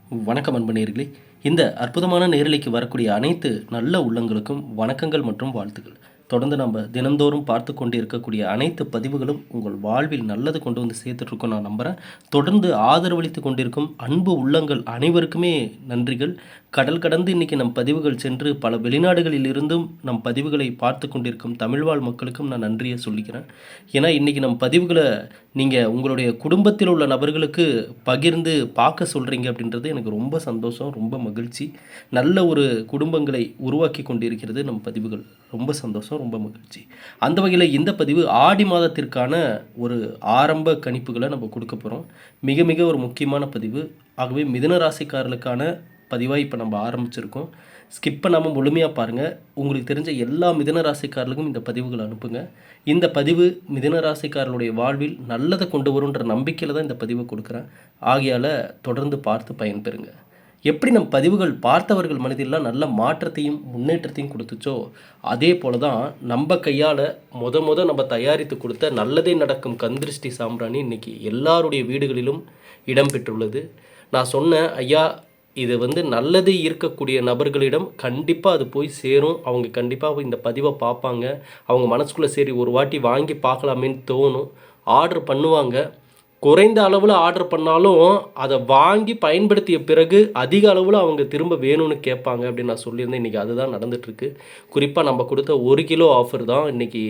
வணக்கம் அன்பு நேயர்களே. இந்த அற்புதமான நேரலைக்கு வரக்கூடிய அனைத்து நல்ல உள்ளங்களுக்கும் வணக்கங்கள் மற்றும் வாழ்த்துக்கள். தொடர்ந்து நம்ம தினந்தோறும் பார்த்து கொண்டு இருக்கக்கூடிய அனைத்து பதிவுகளும் உங்கள் வாழ்வில் நல்லது கொண்டு வந்து சேர்த்துட்ருக்கோம் நான் நம்புகிறேன். தொடர்ந்து ஆதரவளித்து கொண்டிருக்கும் அன்பு உள்ளங்கள் அனைவருக்குமே நன்றிகள். கடல் கடந்து இன்றைக்கி நம் பதிவுகள் சென்று பல வெளிநாடுகளில் இருந்தும் நம் பதிவுகளை பார்த்து கொண்டிருக்கும் தமிழ்வாழ் மக்களுக்கும் நான் நன்றியை சொல்லிக்கிறேன். ஏன்னா இன்றைக்கி நம் பதிவுகளை நீங்கள் உங்களுடைய குடும்பத்தில் உள்ள நபர்களுக்கு பகிர்ந்து பார்க்க சொல்கிறீங்க அப்படின்றது எனக்கு ரொம்ப சந்தோஷம், ரொம்ப மகிழ்ச்சி. நல்ல ஒரு குடும்பங்களை உருவாக்கி கொண்டிருக்கிறது நம் பதிவுகள். ரொம்ப சந்தோஷம், ரொம்ப மகிழ்ச்சி. அந்த வகையில் இந்த பதிவு ஆடி மாதத்திற்கான ஒரு ஆரம்ப கணிப்புகளை நம்ம கொடுக்க போகிறோம். மிக மிக ஒரு முக்கியமான பதிவு. ஆகவே மிதுன ராசிக்காரர்களுக்கான பதிவாக இப்போ நம்ம ஆரம்பிச்சிருக்கோம். ஸ்கிப் பண்ணாமல் முழுமையாக பாருங்கள். உங்களுக்கு தெரிஞ்ச எல்லா மிதுன ராசிக்காரர்களுக்கும் இந்த பதிவுகளை அனுப்புங்க. இந்த பதிவு மிதுன ராசிக்காரர்களுடைய வாழ்வில் நல்லதை கொண்டு வரும்ன்ற நம்பிக்கையில் தான் இந்த பதிவை கொடுக்குறேன். ஆகையால் தொடர்ந்து பார்த்து பயன்பெறுங்க. எப்படி நம் பதிவுகள் பார்த்தவர்கள் மனதிலாம் நல்ல மாற்றத்தையும் முன்னேற்றத்தையும் கொடுத்துச்சோ, அதே போல தான் நம்ம கையால் நம்ம தயாரித்து கொடுத்த நல்லதே நடக்கும் கந்திருஷ்டி சாம்பிராணி இன்றைக்கி எல்லாருடைய வீடுகளிலும் இடம்பெற்றுள்ளது. நான் சொன்னேன், ஐயா இது நல்லது இருக்கக்கூடிய நபர்களிடம் கண்டிப்பாக அது போய் சேரும். அவங்க கண்டிப்பாக இந்த பதிவை பார்ப்பாங்க. அவங்க மனசுக்குள்ளே சரி ஒரு வாட்டி வாங்கி பார்க்கலாமேன்னு தோணும். ஆர்டர் பண்ணுவாங்க. குறைந்த அளவில் ஆர்டர் பண்ணாலும் அதை வாங்கி பயன்படுத்திய பிறகு அதிக அளவில் அவங்க திரும்ப வேணும்னு கேட்பாங்க அப்படின்னு நான் சொல்லியிருந்தேன். இன்றைக்கி அதுதான் நடந்துகிட்ருக்கு. குறிப்பாக நம்ம கொடுத்த 1 கிலோ ஆஃபர் தான் இன்றைக்கி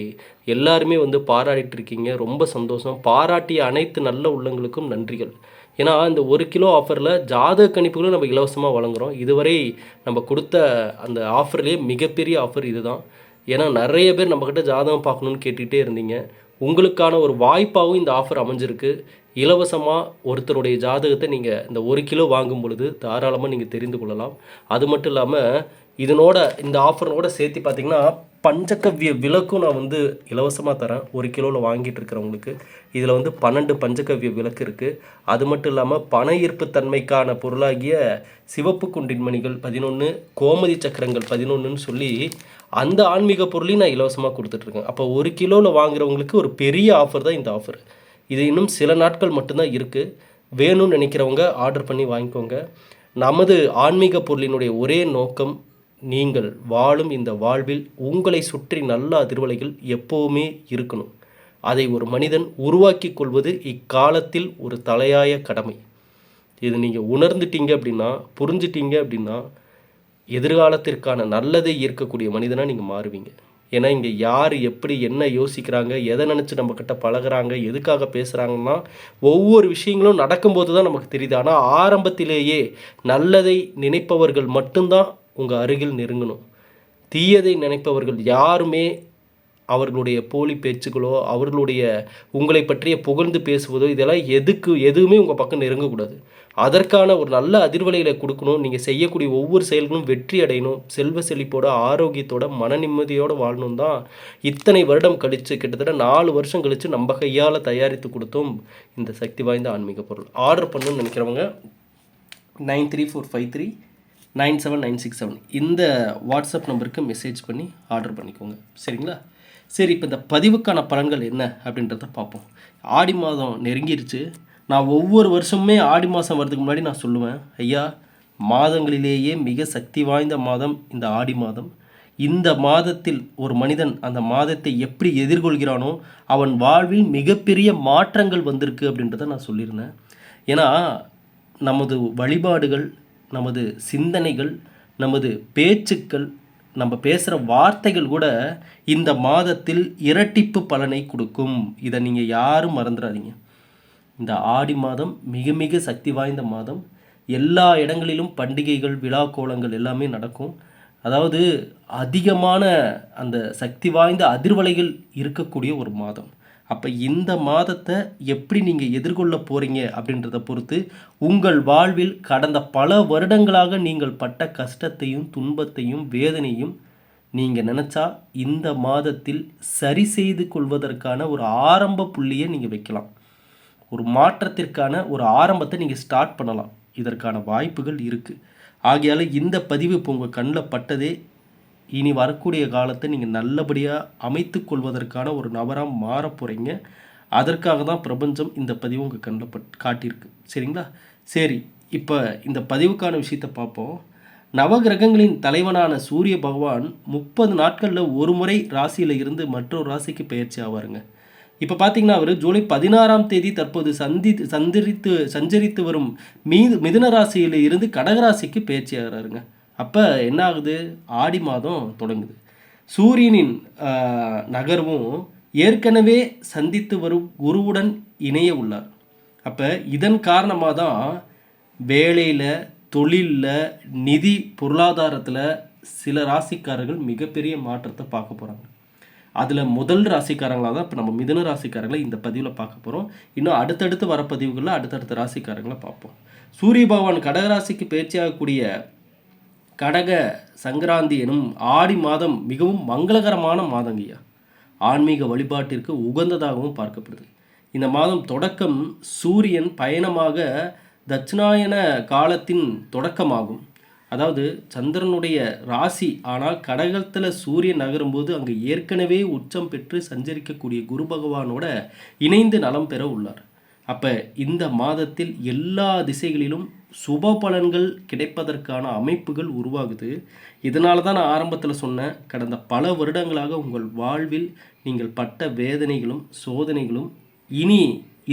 எல்லாருமே பாராட்டிட்டு இருக்கீங்க. ரொம்ப சந்தோஷம். பாராட்டிய அனைத்து நல்ல உள்ளங்களுக்கும் நன்றிகள். ஏன்னா இந்த 1 கிலோ ஆஃபரில் ஜாதக கணிப்புகளும் நம்ம இலவசமாக வழங்குகிறோம். இதுவரை நம்ம கொடுத்த அந்த ஆஃபர்லேயே மிகப்பெரிய ஆஃபர் இது தான். ஏன்னா நிறைய பேர் நம்மக்கிட்ட ஜாதகம் பார்க்கணுன்னு கேட்டுக்கிட்டே இருந்தீங்க. உங்களுக்கான ஒரு வாய்ப்பாகவும் இந்த ஆஃபர் அமைஞ்சிருக்கு. இலவசமாக ஒருத்தருடைய ஜாதகத்தை நீங்கள் இந்த 1 கிலோ வாங்கும் பொழுது தாராளமாக நீங்கள் தெரிந்து கொள்ளலாம். அது மட்டும் இல்லாமல் இந்த ஆஃபரோட சேர்த்து பார்த்திங்கன்னா பஞ்சகவ்ய விளக்கும் நான் இலவசமாக தரேன். 1 கிலோவில் வாங்கிட்டு இருக்கிறவங்களுக்கு இதில் 12 பஞ்சகவ்ய விளக்கு இருக்குது. அது மட்டும் இல்லாமல் பண ஈர்ப்பு தன்மைக்கான பொருளாகிய சிவப்பு குண்டின் மணிகள் 11, கோமதி சக்கரங்கள் 11ன்னு சொல்லி அந்த ஆன்மீக பொருளையும் நான் இலவசமாக கொடுத்துட்ருக்கேன். அப்போ 1 கிலோவில் வாங்குறவங்களுக்கு ஒரு பெரிய ஆஃபர் தான் இந்த ஆஃபர். இது இன்னும் சில நாட்கள் மட்டும்தான் இருக்குது. வேணும்னு நினைக்கிறவங்க ஆர்டர் பண்ணி வாங்கிக்கோங்க. நமது ஆன்மீக பொருளினுடைய ஒரே நோக்கம், நீங்கள் வாழும் இந்த வாழ்வில் உங்களை சுற்றி நல்ல அதிர்வலைகள் எப்போவுமே இருக்கணும். அதை ஒரு மனிதன் உருவாக்கி கொள்வது இக்காலத்தில் ஒரு தலையாய கடமை. இது நீங்கள் உணர்ந்துட்டீங்க அப்படின்னா, புரிஞ்சிட்டீங்க அப்படின்னா, எதிர்காலத்திற்கான நல்லதை ஈர்க்கக்கூடிய மனிதனாக நீங்கள் மாறுவீங்க. ஏன்னா இங்கே யார் எப்படி என்ன யோசிக்கிறாங்க, எதை நினச்சி நம்மக்கிட்ட பழகிறாங்க, எதுக்காக பேசுகிறாங்கன்னா ஒவ்வொரு விஷயங்களும் நடக்கும்போது தான் நமக்கு தெரியுது. ஆனால் ஆரம்பத்திலேயே நல்லதை நினைப்பவர்கள் மட்டும்தான் உங்கள் அருகில் நெருங்கணும். தீயதை நினைப்பவர்கள் யாருமே அவர்களுடைய போலி பேச்சுகளோ அவர்களுடைய உங்களை பற்றிய புகழ்ந்து பேசுவதோ இதெல்லாம் எதுவுமே உங்கள் பக்கம் நெருங்கக்கூடாது. அதற்கான ஒரு நல்ல அதிர்வலைகளை கொடுக்கணும். நீங்கள் செய்யக்கூடிய ஒவ்வொரு செயல்களும் வெற்றி அடையணும். செல்வ செழிப்போட ஆரோக்கியத்தோட மன நிம்மதியோடு வாழணும் தான் இத்தனை வருடம் கழித்து கிட்டத்தட்ட 4 வருஷம் கழித்து நம்ம கையால் தயாரித்து கொடுத்தோம் இந்த சக்தி வாய்ந்த ஆன்மீக பொருள். ஆர்டர் பண்ணணும்னு நினைக்கிறவங்க 9345397967 இந்த வாட்ஸ்அப் நம்பருக்கு மெசேஜ் பண்ணி ஆர்டர் பண்ணிக்கோங்க. சரிங்களா? சரி, இப்போ இந்த பதிவுக்கான பலன்கள் என்ன அப்படின்றத பார்ப்போம். ஆடி மாதம் நெருங்கிருச்சு. நான் ஒவ்வொரு வருஷமுமே ஆடி மாதம் வரதுக்கு முன்னாடி நான் சொல்லுவேன், ஐயா மாதங்களிலேயே மிக சக்தி வாய்ந்த மாதம் இந்த ஆடி மாதம். இந்த மாதத்தில் ஒரு மனிதன் அந்த மாதத்தை எப்படி எதிர்கொள்கிறானோ அவன் வாழ்வில் மிகப்பெரிய மாற்றங்கள் வந்திருக்கு அப்படின்றத நான் சொல்லியிருந்தேன். ஏன்னா நமது வழிபாடுகள், நமது சிந்தனைகள், நமது பேச்சுக்கள், நம்ம பேசுகிற வார்த்தைகள் கூட இந்த மாதத்தில் இரட்டிப்பு பலனை கொடுக்கும். இதை நீங்கள் யாரும் மறந்துடாதீங்க. இந்த ஆடி மாதம் மிக மிக சக்தி வாய்ந்த மாதம். எல்லா இடங்களிலும் பண்டிகைகள், விழா கோலங்கள் எல்லாமே நடக்கும். அதாவது அதிகமான அந்த சக்தி வாய்ந்த அதிர்வலைகள் இருக்கக்கூடிய ஒரு மாதம். அப்போ இந்த மாதத்தை எப்படி நீங்கள் எதிர்கொள்ள போகிறீங்க அப்படின்றத பொறுத்து உங்கள் வாழ்வில் கடந்த பல வருடங்களாக நீங்கள் பட்ட கஷ்டத்தையும் துன்பத்தையும் வேதனையும் நீங்கள் நினச்சா இந்த மாதத்தில் சரி செய்து கொள்வதற்கான ஒரு ஆரம்ப புள்ளியை நீங்கள் வைக்கலாம். ஒரு மாற்றத்திற்கான ஒரு ஆரம்பத்தை நீங்கள் ஸ்டார்ட் பண்ணலாம். இதற்கான வாய்ப்புகள் இருக்குது. ஆகையால் இந்த பதிவு இப்போ உங்கள் கண்ணில் பட்டதே இனி வரக்கூடிய காலத்தை நீங்கள் நல்லபடியாக அமைத்து கொள்வதற்கான ஒரு நபராக மாற போகிறீங்க. அதற்காக தான் பிரபஞ்சம் இந்த பதிவு உங்கள் கண்ணில் காட்டியிருக்கு. சரிங்களா? சரி, இப்போ இந்த பதிவுக்கான விஷயத்தை பார்ப்போம். நவகிரகங்களின் தலைவனான சூரிய பகவான் 30 நாட்களில் ஒரு முறை ராசியில் இருந்து மற்றொரு ராசிக்கு பெயர்ச்சி ஆவாருங்க. இப்போ பார்த்தீங்கன்னா அவர் ஜூலை 16ஆம் தேதி தற்போது சஞ்சரித்து வரும் மிதுன ராசியில் இருந்து கடகராசிக்கு பெயர்ச்சி ஆகிறாருங்க. அப்போ என்ன ஆகுது? ஆடி மாதம் தொடங்குது. சூரியனின் நகர்வும் ஏற்கனவே சந்தித்து வரும் குருவுடன் இணைய உள்ளார். அப்போ இதன் காரணமாக தான் வேலையில், தொழிலில், நிதி பொருளாதாரத்தில் சில ராசிக்காரர்கள் மிகப்பெரிய மாற்றத்தை பார்க்க போகிறாங்க. அதில் முதல் ராசிக்காரங்களாக தான் இப்போ நம்ம மிதுன ராசிக்காரங்களை இந்த பதிவில் பார்க்க போகிறோம். இன்னும் அடுத்தடுத்து வர பதிவுகளில் அடுத்தடுத்த ராசிக்காரங்களை பார்ப்போம். சூரிய பகவான் கடகராசிக்கு பயிற்சியாகக்கூடிய கடக சங்கராந்தி எனும் ஆடி மாதம் மிகவும் மங்களகரமான மாதங்கய்யா. ஆன்மீக வழிபாட்டிற்கு உகந்ததாகவும் பார்க்கப்படுது. இந்த மாதம் தொடக்கம் சூரியன் பயணமாக தட்சிணாயன காலத்தின் தொடக்கமாகும். அதாவது சந்திரனுடைய ராசி, ஆனால் கடகத்தில் சூரியன் நகரும்போது அங்கே ஏற்கனவே உச்சம் பெற்று சஞ்சரிக்கக்கூடிய குரு பகவானோட இணைந்து நலம் பெற உள்ளார். அப்போ இந்த மாதத்தில் எல்லா திசைகளிலும் சுப பலன்கள் கிடைப்பதற்கான அமைப்புகள் உருவாகுது. இதனால தான் நான் ஆரம்பத்தில் சொன்னேன், கடந்த பல வருடங்களாக உங்கள் வாழ்வில் நீங்கள் பட்ட வேதனைகளும் சோதனைகளும் இனி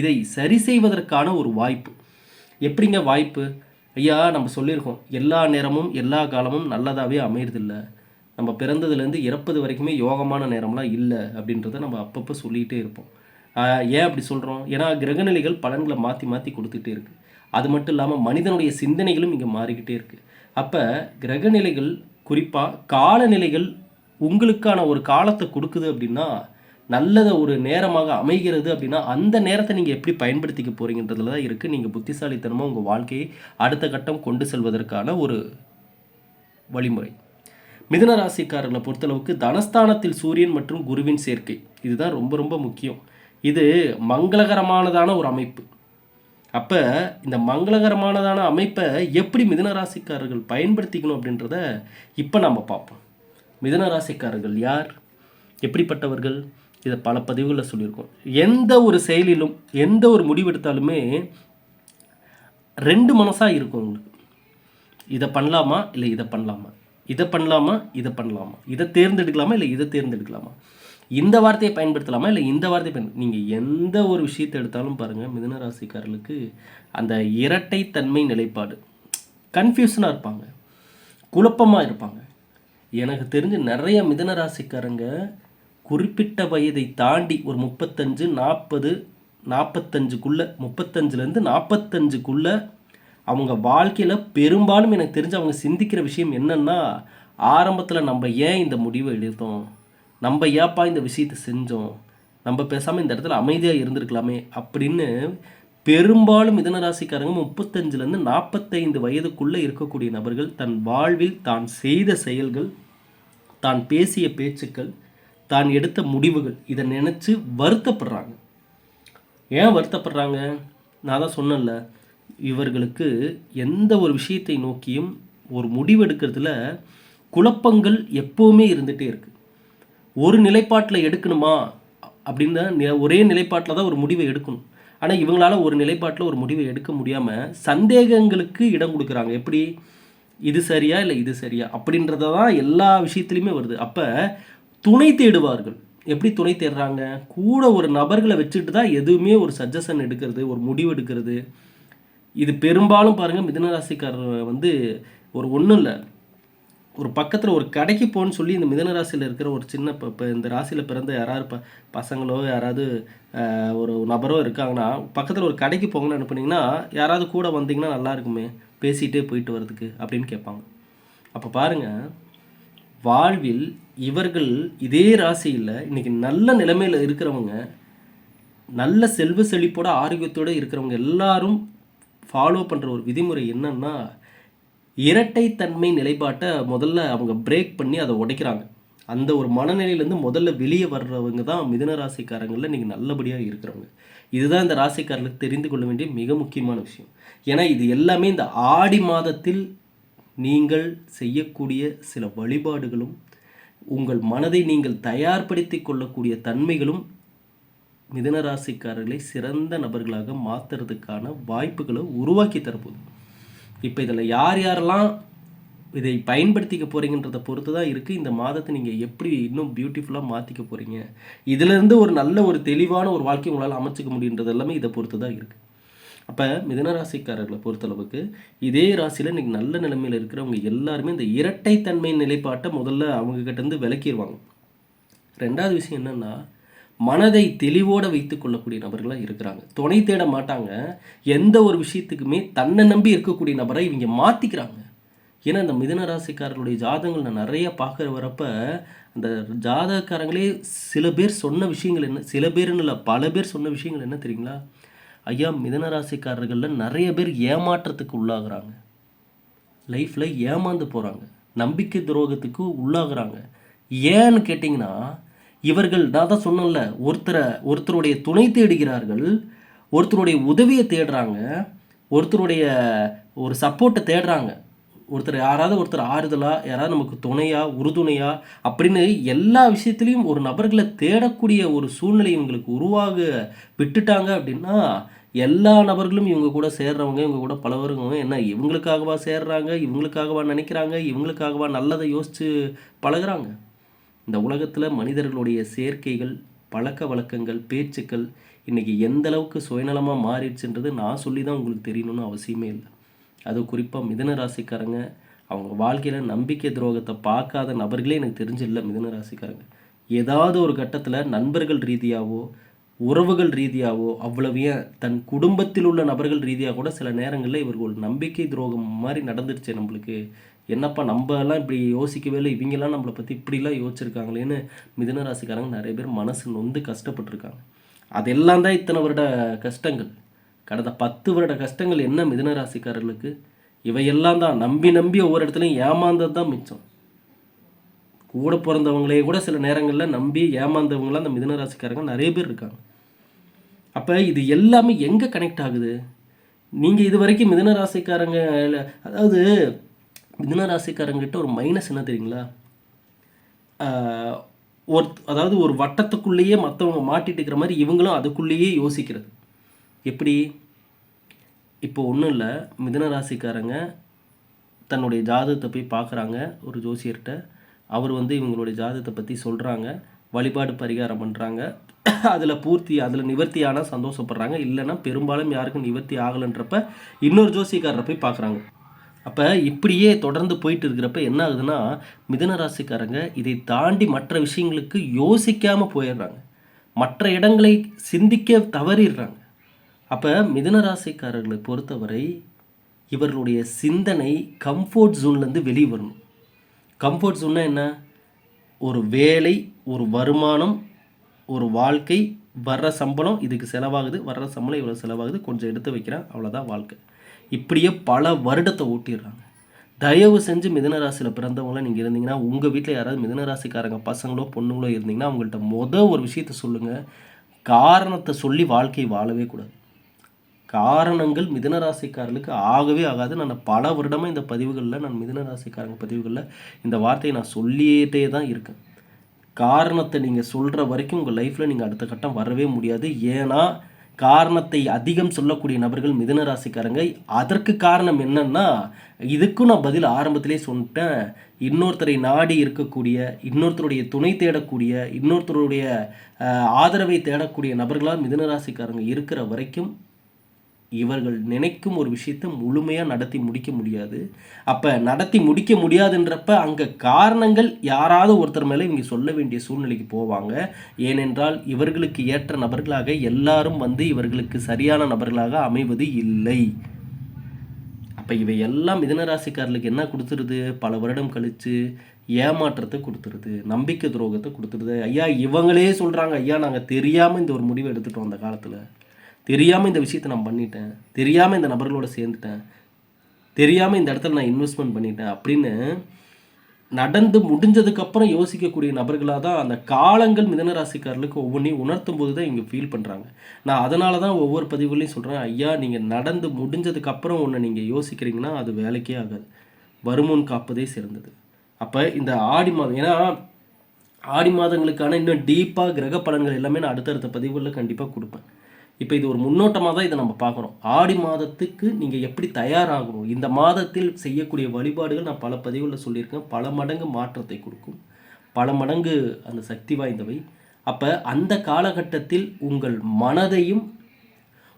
இதை சரி செய்வதற்கான ஒரு வாய்ப்பு. எப்படிங்க வாய்ப்பு? ஐயா, நம்ம சொல்லியிருக்கோம், எல்லா நேரமும் எல்லா காலமும் நல்லதாகவே அமையறதில்லை. நம்ம பிறந்ததுலேருந்து இறப்பது வரைக்குமே யோகமான நேரம்லாம் இல்லை அப்படின்றத நம்ம அப்பப்போ சொல்லிகிட்டே இருப்போம். ஏன் அப்படி சொல்கிறோம்? ஏன்னா கிரகநிலைகள் பலன்களை மாற்றி மாற்றி கொடுத்துட்டே இருக்குது. அது மட்டும் இல்லாமல் மனிதனுடைய சிந்தனைகளும் இங்கே மாறிக்கிட்டே இருக்குது. அப்போ கிரகநிலைகள், குறிப்பாக காலநிலைகள் உங்களுக்கான ஒரு காலத்தை கொடுக்குது அப்படின்னா, நல்லதை ஒரு நேரமாக அமைகிறது அப்படின்னா, அந்த நேரத்தை நீங்கள் எப்படி பயன்படுத்திக்க போகிறீங்கன்றதுல தான் இருக்குது. நீங்கள் புத்திசாலித்தனமாக உங்கள் வாழ்க்கையை அடுத்த கட்டம் கொண்டு செல்வதற்கான ஒரு வழிமுறை. மிதுன ராசிக்காரர்களை பொறுத்தளவுக்கு தனஸ்தானத்தில் சூரியன் மற்றும் குருவின் சேர்க்கை, இதுதான் ரொம்ப ரொம்ப முக்கியம். இது மங்களகரமானதான ஒரு அமைப்பு. அப்போ இந்த மங்களகரமானதான அமைப்பை எப்படி மிதுன ராசிக்காரர்கள் பயன்படுத்திக்கணும் அப்படின்றத இப்போ நம்ம பார்ப்போம். மிதுன ராசிக்காரர்கள் யார், எப்படிப்பட்டவர்கள், இதை பல பதிவுகளில் சொல்லியிருக்கோம். எந்த ஒரு செயலிலும் எந்த ஒரு முடிவெடுத்தாலுமே 2 மனசாக இருக்கும் உங்களுக்கு. இதை பண்ணலாமா இல்லை இதை பண்ணலாமா, இதை பண்ணலாமா இதை பண்ணலாமா, இதை தேர்ந்தெடுக்கலாமா இல்லை இதை தேர்ந்தெடுக்கலாமா, இந்த வார்த்தையை பயன்படுத்தலாமா இல்லை இந்த வார்த்தையை நீங்கள் எந்த ஒரு விஷயத்தை எடுத்தாலும் பாருங்கள், மிதுன ராசிக்காரர்களுக்கு அந்த இரட்டைத்தன்மை நிலைப்பாடு, கன்ஃபியூஷனாக இருப்பாங்க, குழப்பமாக இருப்பாங்க. எனக்கு தெரிஞ்சு நிறைய மிதுன ராசிக்காரங்க குறிப்பிட்ட வயதை தாண்டி ஒரு 35, 40, 45க்குள்ளே, 35லேருந்து 45க்குள்ளே அவங்க வாழ்க்கையில் பெரும்பாலும் எனக்கு தெரிஞ்சு அவங்க சிந்திக்கிற விஷயம் என்னென்னா, ஆரம்பத்தில் நம்ம ஏன் இந்த முடிவை எடுத்தோம், நம்ம ஏப்பா இந்த விஷயத்தை செஞ்சோம், நம்ம பேசாமல் இந்த இடத்துல அமைதியாக இருந்திருக்கலாமே அப்படின்னு பெரும்பாலும் மிதுன ராசிக்காரங்க 35லேருந்து 45 வயதுக்குள்ளே இருக்கக்கூடிய நபர்கள் தன் வாழ்வில் தான் செய்த செயல்கள், தான் பேசிய பேச்சுக்கள், தான் எடுத்த முடிவுகள், இதை நினச்சி வருத்தப்படுறாங்க. ஏன் வருத்தப்படுறாங்க? நான் தான் சொன்னேன்ல, இவர்களுக்கு எந்த ஒரு விஷயத்தை நோக்கியும் ஒரு முடிவெடுக்கிறதுல குழப்பங்கள் எப்போவுமே இருந்துகிட்டே இருக்குது. ஒரு நிலைப்பாட்டில் எடுக்கணுமா அப்படின்னா ஒரே நிலைப்பாட்டில் தான் ஒரு முடிவை எடுக்கணும். ஆனால் இவங்களால ஒரு நிலைப்பாட்டில் ஒரு முடிவை எடுக்க முடியாமல் சந்தேகங்களுக்கு இடம் கொடுக்குறாங்க. எப்படி, இது சரியா இல்லை இது சரியா அப்படின்றத தான் எல்லா விஷயத்துலையுமே வருது. அப்போ துணை தேடுவார்கள். எப்படி துணை தேடுறாங்க? கூட ஒரு நபர்களை வச்சுட்டு தான் எதுவுமே ஒரு சஜஷன் எடுக்கிறது, ஒரு முடிவு எடுக்கிறது. இது பெரும்பாலும் பாருங்கள், மிதுன ராசிக்காரர் ஒரு ஒன்றும் இல்லை, ஒரு பக்கத்தில் ஒரு கடைக்கு போகணுன்னு சொல்லி இந்த மிதுன ராசியில் இருக்கிற ஒரு சின்ன இப்போ இந்த ராசியில் பிறந்த யாராவது பசங்களோ யாராவது ஒரு நபரோ இருக்காங்கன்னா, பக்கத்தில் ஒரு கடைக்கு போங்கன்னு அனுப்புனீங்கன்னா, யாராவது கூட வந்தீங்கன்னா நல்லா இருக்குமே பேசிகிட்டே போயிட்டு வர்றதுக்கு அப்படின்னு கேட்பாங்க. அப்போ பாருங்கள், வாழ்வில் இவர்கள் இதே ராசியில் இன்றைக்கி நல்ல நிலைமையில் இருக்கிறவங்க, நல்ல செல்வ செழிப்போட ஆரோக்கியத்தோடு இருக்கிறவங்க எல்லாரும் ஃபாலோ பண்ணுற ஒரு விதிமுறை என்னன்னா, இரட்டைத்தன்மை நிலைப்பாட்டை முதல்ல அவங்க பிரேக் பண்ணி அதை உடைக்கிறாங்க. அந்த ஒரு மனநிலையிலேருந்து முதல்ல வெளியே வர்றவங்க தான் மிதுன ராசிக்காரங்களில் இன்றைக்கி நல்லபடியாக இருக்கிறவங்க. இதுதான் இந்த ராசிக்காரர்களுக்கு தெரிந்து கொள்ள வேண்டிய மிக முக்கியமான விஷயம். ஏன்னா இது எல்லாமே இந்த ஆடி மாதத்தில் நீங்கள் செய்யக்கூடிய சில வழிபாடுகளும், உங்கள் மனதை நீங்கள் தயார்படுத்தி கொள்ளக்கூடிய தன்மைகளும் மிதுன ராசிக்காரர்களை சிறந்த நபர்களாக மாற்றுறதுக்கான வாய்ப்புகளை உருவாக்கி தரப்போகுது. இப்போ இதில் யார் யாரெல்லாம் இதை பயன்படுத்திக்க போகிறீங்கன்றதை பொறுத்து தான் இருக்குது இந்த மாதத்தை நீங்கள் எப்படி இன்னும் பியூட்டிஃபுல்லாக மாற்றிக்க போகிறீங்க, இதிலேருந்து ஒரு நல்ல ஒரு தெளிவான ஒரு வாழ்க்கை உங்களால் அமைச்சிக்க முடியுன்றது எல்லாமே இதை பொறுத்து தான் இருக்குது. அப்போ மிதுனராசிக்காரர்களை பொறுத்தளவுக்கு இதே ராசியில் இன்றைக்கி நல்ல நிலைமையில் இருக்கிறவங்க எல்லாருமே இந்த இரட்டைத்தன்மை நிலைப்பாட்டை முதல்ல அவங்கக்கிட்டேருந்து விலக்கிடுவாங்க. ரெண்டாவது விஷயம் என்னென்னா, மனதை தெளிவோடு வைத்து கொள்ளக்கூடிய நபர்களாக இருக்கிறாங்க. துணை தேட மாட்டாங்க. எந்த ஒரு விஷயத்துக்குமே தன்னை நம்பி இருக்கக்கூடிய நபரை இவங்க மாற்றிக்கிறாங்க. ஏன்னா இந்த மிதுன ராசிக்காரர்களுடைய ஜாதகங்கள் நான் நிறைய பார்க்குற வரப்ப அந்த ஜாதகக்காரங்களே சில பேர் சொன்ன விஷயங்கள் என்ன, சில பேருன்னு இல்லை பல பேர் சொன்ன விஷயங்கள் என்ன தெரியுங்களா, ஐயா மிதுன ராசிக்காரர்களில் நிறைய பேர் ஏமாற்றத்துக்கு உள்ளாகிறாங்க, லைஃப்பில் ஏமாந்து போகிறாங்க, நம்பிக்கை துரோகத்துக்கு உள்ளாகிறாங்க. ஏன்னு கேட்டிங்கன்னா, இவர்கள் நான் தான் சொன்னேன்ல, ஒருத்தருடைய துணை தேடுகிறார்கள், ஒருத்தருடைய உதவியை தேடுறாங்க, ஒருத்தருடைய ஒரு சப்போர்ட்டை தேடுறாங்க. ஒருத்தர் ஆறுதலாக, யாராவது நமக்கு துணையாக உறுதுணையாக அப்படின்னு எல்லா விஷயத்துலேயும் ஒரு நபர்களை தேடக்கூடிய ஒரு சூழ்நிலை இவங்களுக்கு உருவாக விட்டுட்டாங்க. அப்படின்னா எல்லா நபர்களும் இவங்க கூட சேர்றவங்க, இவங்க கூட பழகுறவங்க என்ன இவங்களுக்காகவா சேர்றாங்க, இவங்களுக்காகவா நினைக்கிறாங்க, இவங்களுக்காகவா நல்லதை யோசித்து பழகுறாங்க. இந்த உலகத்தில் மனிதர்களுடைய சேர்க்கைகள், பழக்க வழக்கங்கள், பேச்சுக்கள் இன்றைக்கி எந்த அளவுக்கு சுயநலமாக மாறிடுச்சுன்றது நான் சொல்லி தான் உங்களுக்கு தெரியணும்னு அவசியமே இல்லை. அது குறிப்பாக மிதுன ராசிக்காரங்க அவங்க வாழ்க்கையில் நம்பிக்கை துரோகத்தை பார்க்காத நபர்களே எனக்கு தெரிஞ்சில்லை. மிதுன ராசிக்காரங்க ஏதாவது ஒரு கட்டத்தில் நண்பர்கள் ரீதியாகவோ உறவுகள் ரீதியாகவோ அவ்வளவையே தன் குடும்பத்தில் உள்ள நபர்கள் ரீதியாக கூட சில நேரங்களில் இவர்கள் நம்பிக்கை துரோகம் மாதிரி நடந்துருச்சு. நம்மளுக்கு என்னப்பா நம்ம எல்லாம் இப்படி யோசிக்கவே இல்லை, இவங்கெல்லாம் நம்மளை பற்றி இப்படிலாம் யோசிச்சிருக்காங்களேன்னு மிதுன ராசிக்காரங்க நிறைய பேர் மனசு நொந்து கஷ்டப்பட்டுருக்காங்க. அதெல்லாம் தான் இத்தனை வருட கஷ்டங்கள். கடந்த 10 வருட கஷ்டங்கள் என்ன மிதுன ராசிக்காரர்களுக்கு, இவையெல்லாம் தான் நம்பி ஒவ்வொரு இடத்துலையும் ஏமாந்தது தான் மிச்சம். கூட பிறந்தவங்களே கூட சில நேரங்களில் நம்பி ஏமாந்தவங்களாம் அந்த மிதுன ராசிக்காரங்க நிறைய பேர் இருக்காங்க. அப்போ இது எல்லாமே எங்கே கனெக்ட் ஆகுது? நீங்கள் இது வரைக்கும் மிதுன ராசிக்காரங்க, அதாவது மிதுன ராசிக்காரங்கிட்ட ஒரு மைனஸ் என்ன தெரியுங்களா, அதாவது ஒரு வட்டத்துக்குள்ளேயே மற்றவங்க மாட்டிட்டு இருக்கிற மாதிரி இவங்களும் அதுக்குள்ளேயே யோசிக்கிறது. எப்படி? இப்போ ஒன்றும் இல்லை, மிதுன ராசிக்காரங்க தன்னுடைய ஜாதகத்தை போய் பார்க்குறாங்க ஒரு ஜோசியர்கிட்ட. அவர் இவங்களுடைய ஜாதகத்தை பற்றி சொல்கிறாங்க, வழிபாடு பரிகாரம் பண்ணுறாங்க, அதில் நிவர்த்தி ஆனால் சந்தோஷப்படுறாங்க, இல்லைன்னா பெரும்பாலும் யாருக்கும் நிவர்த்தி ஆகலைன்றப்ப இன்னொரு ஜோசியக்காரரை போய் பார்க்குறாங்க. அப்போ இப்படியே தொடர்ந்து போயிட்டு இருக்கிறப்ப என்ன ஆகுதுன்னா, மிதுன ராசிக்காரங்க இதை தாண்டி மற்ற விஷயங்களுக்கு யோசிக்காமல் போயிடுறாங்க, மற்ற இடங்களை சிந்திக்க தவறிடுறாங்க. அப்போ மிதுன ராசிக்காரர்களை பொறுத்தவரை இவர்களுடைய சிந்தனை கம்ஃபோர்ட் ஜோன்லேருந்து வெளியே வரணும். கம்ஃபோர்ட் ஜோன்னா என்ன? ஒரு வேலை, ஒரு வருமானம், ஒரு வாழ்க்கை, வர்ற சம்பளம் இதுக்கு செலவாகுது, வர்ற சம்பளம் இவ்வளோ செலவாகுது, கொஞ்சம் எடுத்து வைக்கிறேன், அவ்வளோதான் வாழ்க்கை. இப்படியே பல வருடத்தை ஓட்டிடுறாங்க. தயவு செஞ்சு மிதுன ராசியில் பிறந்தவங்களாம் நீங்கள் இருந்தீங்கன்னா, உங்கள் வீட்டில் யாராவது மிதுன ராசிக்காரங்க பசங்களோ பொண்ணுங்களோ இருந்தீங்கன்னா அவங்கள்ட்ட ஒரு விஷயத்த சொல்லுங்கள், காரணத்தை சொல்லி வாழ்க்கை வாழவே கூடாது. காரணங்கள் மிதுன ராசிக்காரர்களுக்கு ஆகவே ஆகாது. நான் பல வருடமாக இந்த பதிவுகளில், நான் மிதுன ராசிக்காரங்க பதிவுகளில் இந்த வார்த்தையை நான் சொல்லிகிட்டே தான் இருக்கேன். காரணத்தை நீங்கள் சொல்கிற வரைக்கும் உங்கள் லைஃப்பில் நீங்கள் அடுத்த கட்டம் வரவே முடியாது. ஏன்னா காரணத்தை அதிகம் சொல்லக்கூடிய நபர்கள் மிதுன ராசிக்காரங்க. அதற்கு காரணம் என்னன்னா, இதுக்கும் நான் பதில் ஆரம்பத்திலே சொல்லிட்டேன். இன்னொருத்தரை நாடி இருக்கக்கூடிய, இன்னொருத்தருடைய துணை தேடக்கூடிய, இன்னொருத்தருடைய ஆதரவை தேடக்கூடிய நபர்களால் மிதுன ராசிக்காரங்க இருக்கிற வரைக்கும் இவர்கள் நினைக்கும் ஒரு விஷயத்தை முழுமையாக நடத்தி முடிக்க முடியாது. அப்போ நடத்தி முடிக்க முடியாதுன்றப்ப அங்கே காரணங்கள் யாராவது ஒருத்தர் மேலே இவங்க சொல்ல வேண்டிய சூழ்நிலைக்கு போவாங்க. ஏனென்றால் இவர்களுக்கு ஏற்ற நபர்களாக எல்லாரும் இவர்களுக்கு சரியான நபர்களாக அமைவது இல்லை. அப்போ இவை எல்லாம் மிதுன ராசிக்காரர்களுக்கு என்ன கொடுத்துருது? பல வருடம் கழித்து ஏமாற்றத்தை கொடுத்துருது, நம்பிக்கை துரோகத்தை கொடுத்துருது. ஐயா இவங்களே சொல்கிறாங்க, ஐயா நாங்கள் தெரியாமல் இந்த ஒரு முடிவை எடுத்துட்டோம், அந்த காலத்தில் தெரியாமல் இந்த விஷயத்தை நான் பண்ணிட்டேன், தெரியாமல் இந்த நபர்களோட சேர்ந்துட்டேன், தெரியாமல் இந்த இடத்துல நான் இன்வெஸ்ட்மெண்ட் பண்ணிட்டேன் அப்படின்னு நடந்து முடிஞ்சதுக்கப்புறம் யோசிக்கக்கூடிய நபர்களாக தான் அந்த காலங்கள் மிதுன ராசிக்காரர்களுக்கு ஒவ்வொன்றையும் உணர்த்தும் போது தான் இங்கே ஃபீல் பண்ணுறாங்க. நான் அதனால தான் ஒவ்வொரு பதிவுகளையும் சொல்கிறேன், ஐயா நீங்கள் நடந்து முடிஞ்சதுக்கப்புறம் ஒன்று நீங்கள் யோசிக்கிறீங்கன்னா அது வேலைக்கே ஆகாது, வருமுன் காப்பதே சிறந்தது. அப்போ இந்த ஆடி மாதம், ஏன்னா ஆடி மாதங்களுக்கான இன்னும் டீப்பாக கிரக பலன்கள் எல்லாமே நான் அடுத்தடுத்த பதிவுகளில் கண்டிப்பாக கொடுப்பேன். இப்போ இது ஒரு முன்னோட்டமாக தான் இதை நம்ம பார்க்குறோம். ஆடி மாதத்துக்கு நீங்கள் எப்படி தயாராகணும், இந்த மாதத்தில் செய்யக்கூடிய வழிபாடுகள் நான் பல பதிவுகளில் சொல்லியிருக்கேன். பல மடங்கு மாற்றத்தை கொடுக்கும், பல மடங்கு அந்த சக்தி வாய்ந்தவை. அப்போ அந்த காலகட்டத்தில் உங்கள் மனதையும்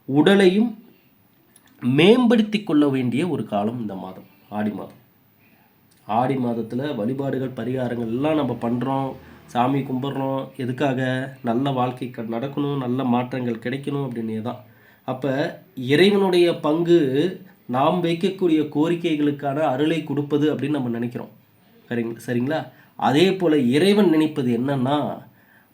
உடலையும் மேம்படுத்தி கொள்ள வேண்டிய ஒரு காலம் இந்த மாதம், ஆடி மாதம். ஆடி மாதத்தில் வழிபாடுகள் பரிகாரங்கள் எல்லாம் நம்ம பண்ணுறோம், சாமி கும்பிட்றோம். எதுக்காக? நல்ல வாழ்க்கை நடக்கணும், நல்ல மாற்றங்கள் கிடைக்கணும் அப்படின்னே தான். அப்போ இறைவனுடைய பங்கு நாம் வைக்கக்கூடிய கோரிக்கைகளுக்கான அருளை கொடுப்பது அப்படின்னு நம்ம நினைக்கிறோம். சரிங்களா? அதே போல் இறைவன் நினைப்பது என்னன்னா,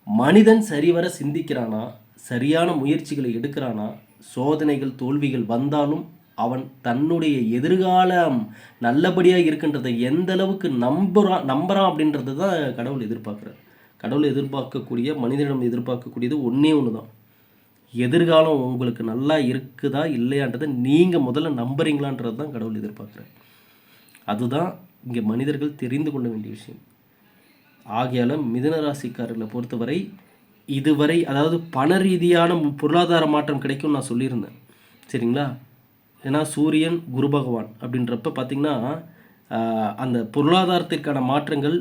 மனிதன் சரிவர சிந்திக்கிறானா, சரியான முயற்சிகளை எடுக்கிறானா, சோதனைகள் தோல்விகள் வந்தாலும் அவன் தன்னுடைய எதிர்காலம் நல்லபடியாக இருக்கின்றதை எந்த அளவுக்கு நம்புறான் அப்படின்றது தான் கடவுள் எதிர்பார்க்குறார். கடவுள் எதிர்பார்க்கக்கூடிய, மனிதனிடம் எதிர்பார்க்கக்கூடியது ஒன்றே ஒன்று தான். எதிர்காலம் உங்களுக்கு நல்லா இருக்குதா இல்லையான்றதை நீங்கள் முதல்ல நம்புறீங்களான்றது தான் கடவுள் எதிர்பார்க்குறார். அதுதான் இங்கே மனிதர்கள் தெரிந்து கொள்ள வேண்டிய விஷயம். ஆகையால் மிதுன ராசிக்காரர்களை பொறுத்தவரை இதுவரை, அதாவது பண ரீதியான பொருளாதார மாற்றம் கிடைக்கும்னு நான் சொல்லியிருந்தேன். சரிங்களா? ஏன்னா சூரியன் குரு பகவான் அப்படின்றப்ப பார்த்திங்கன்னா அந்த பொருளாதாரத்திற்கான மாற்றங்கள்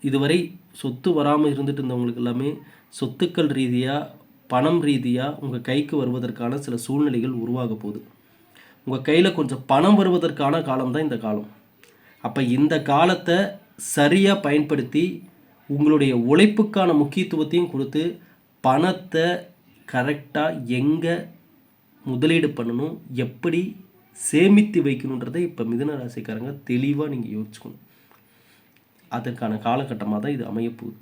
இதுவரை சொத்து வராமல் இருந்துட்டு இருந்தவங்களுக்கு எல்லாமே சொத்துக்கள் ரீதியாக, பணம் ரீதியாக உங்கள் கைக்கு வருவதற்கான சில சூழ்நிலைகள் உருவாக போகுது. உங்கள் கையில் கொஞ்சம் பணம் வருவதற்கான காலம் தான் இந்த காலம். அப்போ இந்த காலத்தை சரியாக பயன்படுத்தி உங்களுடைய உழைப்புக்கான முக்கியத்துவத்தையும் கொடுத்து பணத்தை கரெக்டாக எங்கே முதலீடு பண்ணணும், எப்படி சேமித்து வைக்கணுன்றதை இப்போ மிதுன ராசிக்காரங்க தெளிவாக நீங்கள் யோசிச்சுக்கணும். அதற்கான காலகட்டமாக தான் இது அமையப்போகுது.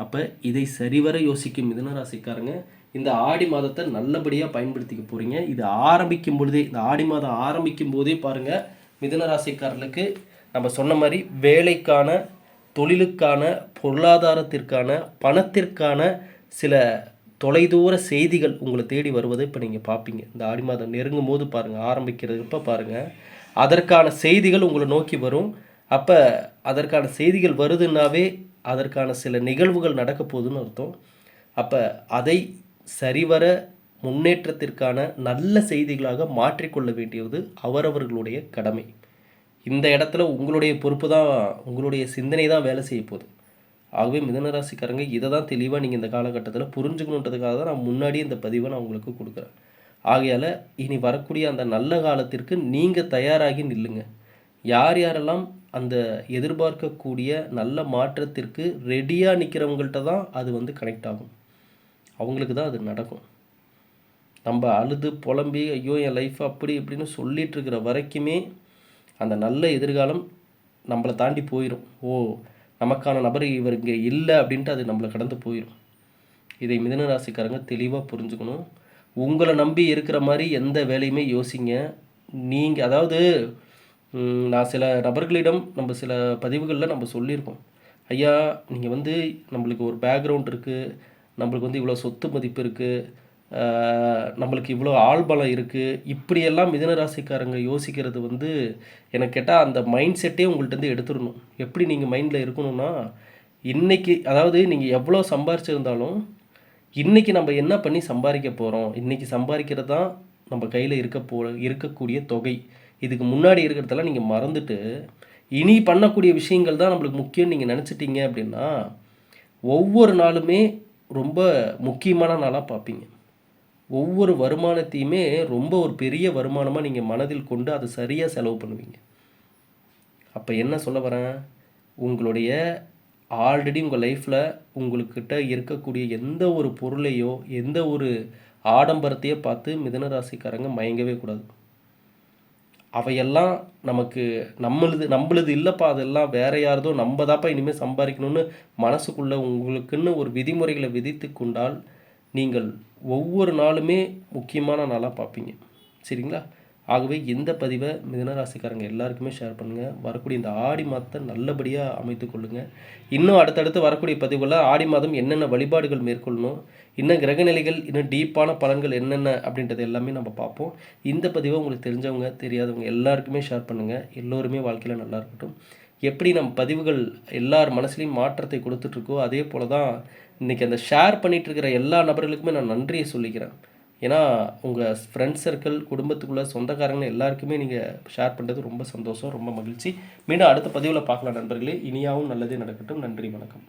அப்போ இதை சரிவர யோசிக்கும் மிதுன ராசிக்காரங்க இந்த ஆடி மாதத்தை நல்லபடியாக பயன்படுத்திக்க போகிறீங்க. இது ஆரம்பிக்கும் பொழுதே, இந்த ஆடி மாதம் ஆரம்பிக்கும் போதே பாருங்கள், மிதுன ராசிக்காரர்களுக்கு நம்ம சொன்ன மாதிரி வேலைக்கான, தொழிலுக்கான, பொருளாதாரத்திற்கான, பணத்திற்கான சில தொலைதூர செய்திகள் உங்களை தேடி வருவதை இப்போ நீங்கள் பார்ப்பீங்க. இந்த ஆடி மாதம் நெருங்கும் போது பாருங்கள், ஆரம்பிக்கிறதுப்போ பாருங்கள், அதற்கான செய்திகள் உங்களை நோக்கி வரும். அப்போ அதற்கான செய்திகள் வருதுன்னாவே அதற்கான சில நிகழ்வுகள் நடக்க போகுதுன்னு அர்த்தம். அப்போ அதை சரிவர முன்னேற்றத்திற்கான நல்ல செய்திகளாக மாற்றிக்கொள்ள வேண்டியது அவரவர்களுடைய கடமை. இந்த இடத்துல உங்களுடைய பொறுப்பு தான், உங்களுடைய சிந்தனை தான் வேலை செய்ய போகுது. ஆகவே மிதுனராசிக்காரங்க இதை தான் தெளிவாக நீங்கள் இந்த காலகட்டத்தில் புரிஞ்சுக்கணுன்றதுக்காக தான் நான் முன்னாடியே இந்த பதிவை நான் உங்களுக்கு கொடுக்குறேன். ஆகையால் இனி வரக்கூடிய அந்த நல்ல காலத்திற்கு நீங்கள் தயாராகி நில்லுங்க. யார் யாரெல்லாம் அந்த எதிர்பார்க்கக்கூடிய நல்ல மாற்றத்திற்கு ரெடியாக நிற்கிறவங்கள்ட்ட தான் அது கனெக்ட் ஆகும். அவங்களுக்கு தான் அது நடக்கும். நம்ம அழுது புலம்பி ஐயோ என் லைஃப் அப்படி இப்படின்னு சொல்லிகிட்டு இருக்கிற வரைக்குமே அந்த நல்ல எதிர்காலம் நம்மளை தாண்டி போயிடும். நமக்கான நபர் இவர் இங்கே இல்லை அப்படின்ட்டு அது நம்மளை கடந்து போயிடும். இதை மிதுன ராசிக்காரங்க தெளிவாக புரிஞ்சுக்கணும். உங்களை நம்பி இருக்கிற மாதிரி எந்த வேலையுமே யோசிங்க. நீங்கள், அதாவது நான் சில நபர்களிடம் நம்ம சில பதிவுகளில் நம்ம சொல்லியிருக்கோம், ஐயா நீங்கள் நம்மளுக்கு ஒரு பேக்ரவுண்ட் இருக்குது, நம்மளுக்கு இவ்வளோ சொத்து மதிப்பு இருக்குது, நம்மளுக்கு இவ்வளோ ஆள்பலம் இருக்குது, இப்படியெல்லாம் மிதுன ராசிக்காரங்க யோசிக்கிறது எனக்கு கேட்டால் அந்த மைண்ட் செட்டே உங்கள்கிட்ட எடுத்துடணும். எப்படி நீங்கள் மைண்டில் இருக்கணும்னா, இன்றைக்கி, அதாவது நீங்கள் எவ்வளோ சம்பாரிச்சிருந்தாலும் இன்றைக்கி நம்ம என்ன பண்ணி சம்பாதிக்க போகிறோம், இன்றைக்கி சம்பாதிக்கிறது தான் நம்ம கையில் இருக்கக்கூடிய தொகை. இதுக்கு முன்னாடி இருக்கிறதெல்லாம் நீங்கள் மறந்துட்டு இனி பண்ணக்கூடிய விஷயங்கள் தான் நம்மளுக்கு முக்கியம் நீங்கள் நினச்சிட்டிங்க அப்படின்னா ஒவ்வொரு நாளுமே ரொம்ப முக்கியமான நாளாக பார்ப்பீங்க. ஒவ்வொரு வருமானத்தையுமே ரொம்ப ஒரு பெரிய வருமானமாக நீங்கள் மனதில் கொண்டு அதை சரியாக செலவு பண்ணுவீங்க. அப்போ என்ன சொல்ல வரேன், உங்களுடைய ஆல்ரெடி உங்கள் லைஃப்பில் உங்கள்கிட்ட இருக்கக்கூடிய எந்த ஒரு பொருளையோ எந்த ஒரு ஆடம்பரத்தையோ பார்த்து மிதுன ராசிக்காரங்க மயங்கவே கூடாது. அவையெல்லாம் நமக்கு நம்மளுது இல்லைப்பா, அதெல்லாம் வேற யாரதோ, நம்ம தான்ப்பா இனிமேல் சம்பாதிக்கணும்னு மனசுக்குள்ளே உங்களுக்குன்னு ஒரு விதிமுறைகளை விதித்து கொண்டால் நீங்கள் ஒவ்வொரு நாளுமே முக்கியமான நாளாக பார்ப்பீங்க. சரிங்களா? ஆகவே இந்த பதிவை மிதுனராசிக்காரங்க எல்லாருக்குமே ஷேர் பண்ணுங்கள். வரக்கூடிய இந்த ஆடி மாதத்தை நல்லபடியாக அமைத்து கொள்ளுங்கள். இன்னும் அடுத்தடுத்து வரக்கூடிய பதிவுகளில் ஆடி மாதம் என்னென்ன வழிபாடுகள் மேற்கொள்ளணும், இன்னும் கிரகநிலைகள், இன்னும் டீப்பான பலன்கள் என்னென்ன அப்படின்றது எல்லாமே நம்ம பார்ப்போம். இந்த பதிவை உங்களுக்கு தெரிஞ்சவங்க தெரியாதவங்க எல்லாருக்குமே ஷேர் பண்ணுங்கள். எல்லோருமே வாழ்க்கையில் நல்லா இருக்கட்டும். எப்படி நம்ம பதிவுகள் எல்லார் மனசுலையும் மாற்றத்தை கொடுத்துட்ருக்கோ அதே போல் தான் இன்றைக்கி அந்த ஷேர் பண்ணிகிட்ருக்கிற எல்லா நபர்களுக்குமே நான் நன்றியை சொல்லிக்கிறேன். ஏன்னா உங்கள் ஃப்ரெண்ட்ஸ் சர்க்கிள், குடும்பத்துக்குள்ளே சொந்தக்காரங்க எல்லாருக்குமே நீங்கள் ஷேர் பண்ணுறது ரொம்ப சந்தோஷம், ரொம்ப மகிழ்ச்சி. மீண்டும் அடுத்த பதிவில் பார்க்கலாம் நண்பர்களே. இனியாவும் நல்லதே நடக்கட்டும். நன்றி, வணக்கம்.